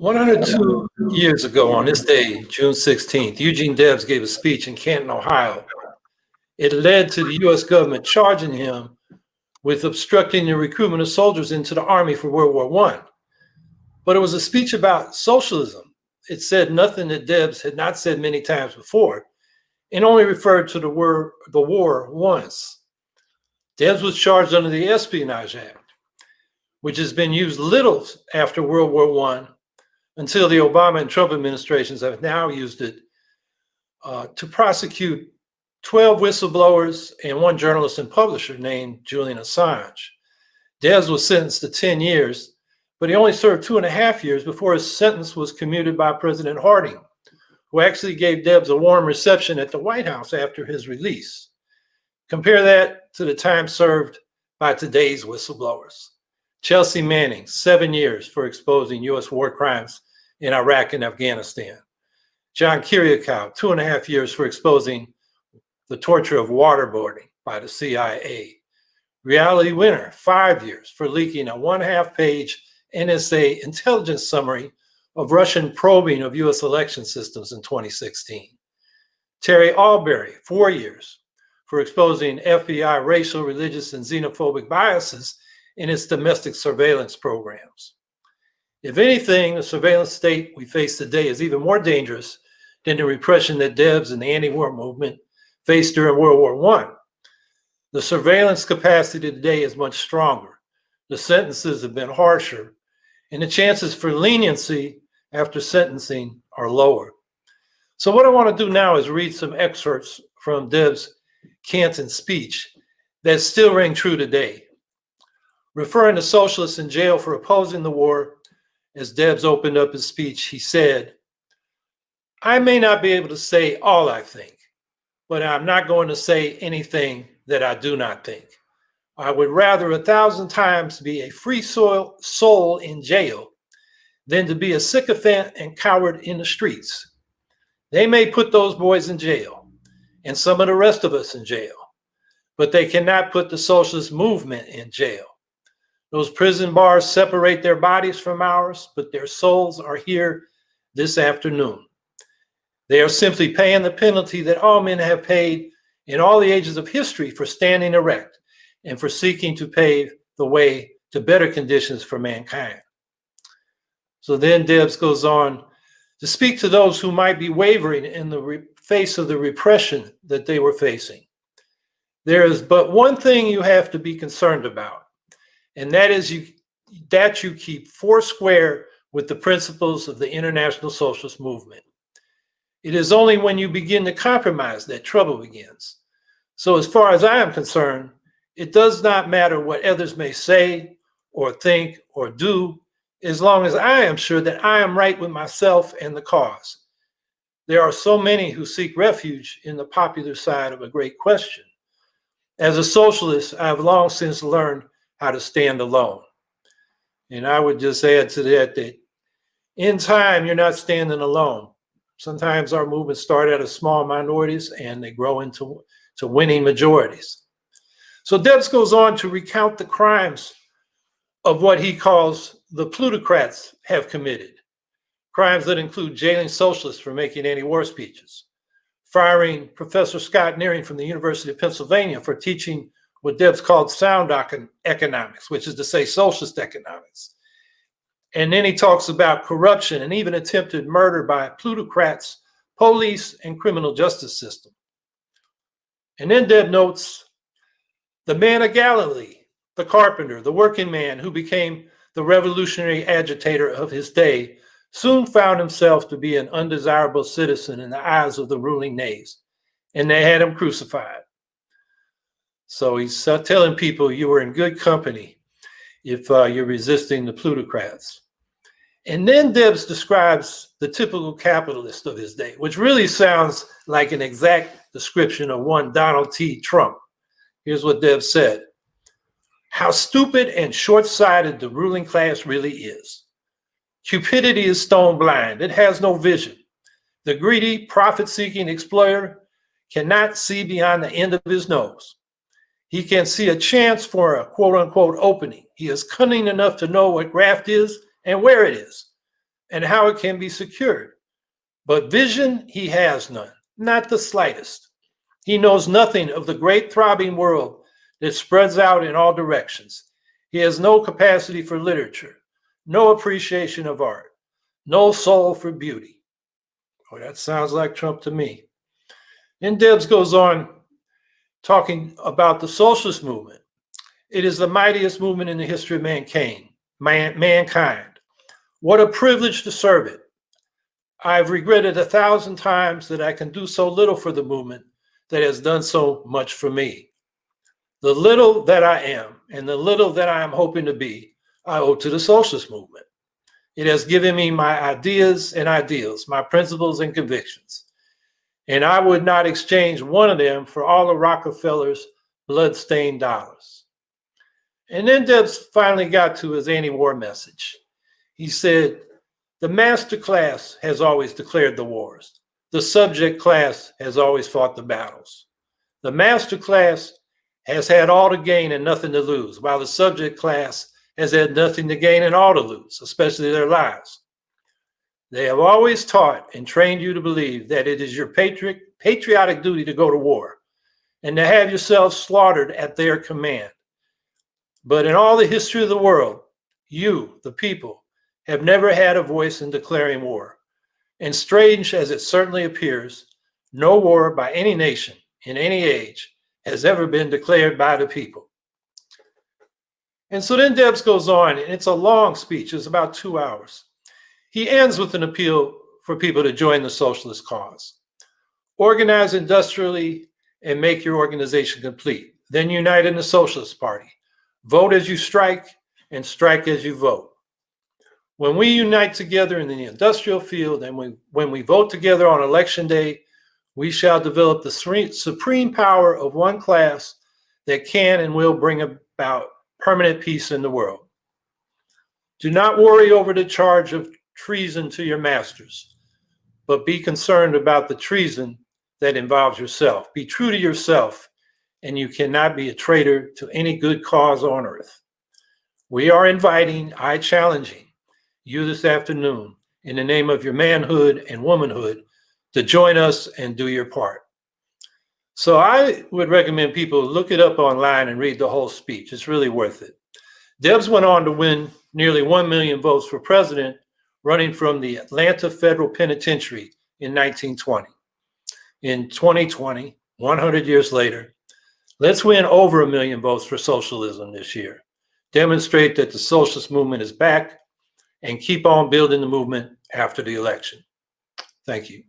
102 years ago on this day, June 16th, Eugene Debs gave a speech in Canton, Ohio. It led to the U.S. government charging him with obstructing the recruitment of soldiers into the Army for World War I. But it was a speech about socialism. It said nothing that Debs had not said many times before, and only referred to the war once. Debs was charged under the Espionage Act, which has been used little after World War I until the Obama and Trump administrations have now used it to prosecute 12 whistleblowers and one journalist and publisher named Julian Assange. Debs was sentenced to 10 years, but he only served 2.5 years before his sentence was commuted by President Harding, who actually gave Debs a warm reception at the White House after his release. Compare that to the time served by today's whistleblowers. Chelsea Manning, 7 years for exposing U.S. war crimes in Iraq and Afghanistan. John Kiriakou, 2.5 years for exposing the torture of waterboarding by the CIA. Reality Winner, 5 years for leaking a 1/2-page NSA intelligence summary of Russian probing of U.S. election systems in 2016. Terry Albury, 4 years for exposing FBI racial, religious, and xenophobic biases in its domestic surveillance programs. If anything, the surveillance state we face today is even more dangerous than the repression that Debs and the anti-war movement faced during World War I. The surveillance capacity today is much stronger. The sentences have been harsher, and the chances for leniency after sentencing are lower. So what I want to do now is read some excerpts from Debs' Canton speech that still ring true today. Referring to socialists in jail for opposing the war, as Debs opened up his speech, he said, "I may not be able to say all I think, but I'm not going to say anything that I do not think. I would rather 1,000 times be a free soul in jail than to be a sycophant and coward in the streets. They may put those boys in jail and some of the rest of us in jail, but they cannot put the socialist movement in jail. Those prison bars separate their bodies from ours, but their souls are here this afternoon. They are simply paying the penalty that all men have paid in all the ages of history for standing erect and for seeking to pave the way to better conditions for mankind." So then Debs goes on to speak to those who might be wavering in the face of the repression that they were facing. "There is but one thing you have to be concerned about, and that is that you keep foursquare with the principles of the International Socialist Movement. It is only when you begin to compromise that trouble begins. So as far as I am concerned, it does not matter what others may say or think or do, as long as I am sure that I am right with myself and the cause. There are so many who seek refuge in the popular side of a great question. As a socialist, I have long since learned how to stand alone." And I would just add to that in time, you're not standing alone. Sometimes our movements start out as small minorities and they grow into winning majorities. So Debs goes on to recount the crimes of what he calls the plutocrats have committed. Crimes that include jailing socialists for making anti-war speeches, firing Professor Scott Nearing from the University of Pennsylvania for teaching what Debs called sound economics, which is to say socialist economics. And then he talks about corruption and even attempted murder by plutocrats, police, and criminal justice system. And then Deb notes, "The man of Galilee, the carpenter, the working man who became the revolutionary agitator of his day, soon found himself to be an undesirable citizen in the eyes of the ruling knaves, and they had him crucified." So he's telling people you were in good company if you're resisting the plutocrats. And then Debs describes the typical capitalist of his day, which really sounds like an exact description of one Donald T. Trump. Here's what Debs said: "How stupid and short-sighted the ruling class really is. Cupidity is stone blind. It has no vision. The greedy, profit-seeking exploiter cannot see beyond the end of his nose. He can see a chance for a quote-unquote opening. He is cunning enough to know what graft is and where it is. and how it can be secured. But vision he has none, not the slightest. He knows nothing of the great throbbing world that spreads out in all directions. He has no capacity for literature, no appreciation of art, no soul for beauty. Oh, that sounds like Trump to me. And Debs goes on talking about the socialist movement. It is the mightiest movement in the history of mankind. What a privilege to serve it. I've regretted 1,000 times that I can do so little for the movement that has done so much for me. The little that I am and the little that I am hoping to be, I owe to the socialist movement. It has given me my ideas and ideals, my principles and convictions. And I would not exchange one of them for all of Rockefeller's blood-stained dollars. And then Debs finally got to his anti-war message. He said, the master class has always declared the wars. The subject class has always fought the battles. The master class has had all to gain and nothing to lose, while the subject class has had nothing to gain and all to lose, especially their lives. They have always taught and trained you to believe that it is your patriotic duty to go to war and to have yourselves slaughtered at their command. But in all the history of the world, you, the people, have never had a voice in declaring war. And strange as it certainly appears, no war by any nation in any age has ever been declared by the people. And so then Debs goes on, and it's a long speech, it's about 2 hours. He ends with an appeal for people to join the socialist cause. Organize industrially and make your organization complete. Then unite in the Socialist Party. Vote as you strike and strike as you vote. When we unite together in the industrial field and when we vote together on election day, we shall develop the supreme power of one class that can and will bring about permanent peace in the world. Do not worry over the charge of treason to your masters, but be concerned about the treason that involves yourself. Be true to yourself, and you cannot be a traitor to any good cause on earth. We are inviting, challenging you this afternoon in the name of your manhood and womanhood to join us and do your part. So I would recommend people look it up online and read the whole speech. It's really worth it. Debs went on to win nearly 1 million votes for president, running from the Atlanta Federal Penitentiary in 1920. In 2020, 100 years later, let's win over 1 million votes for socialism this year. Demonstrate that the socialist movement is back and keep on building the movement after the election. Thank you.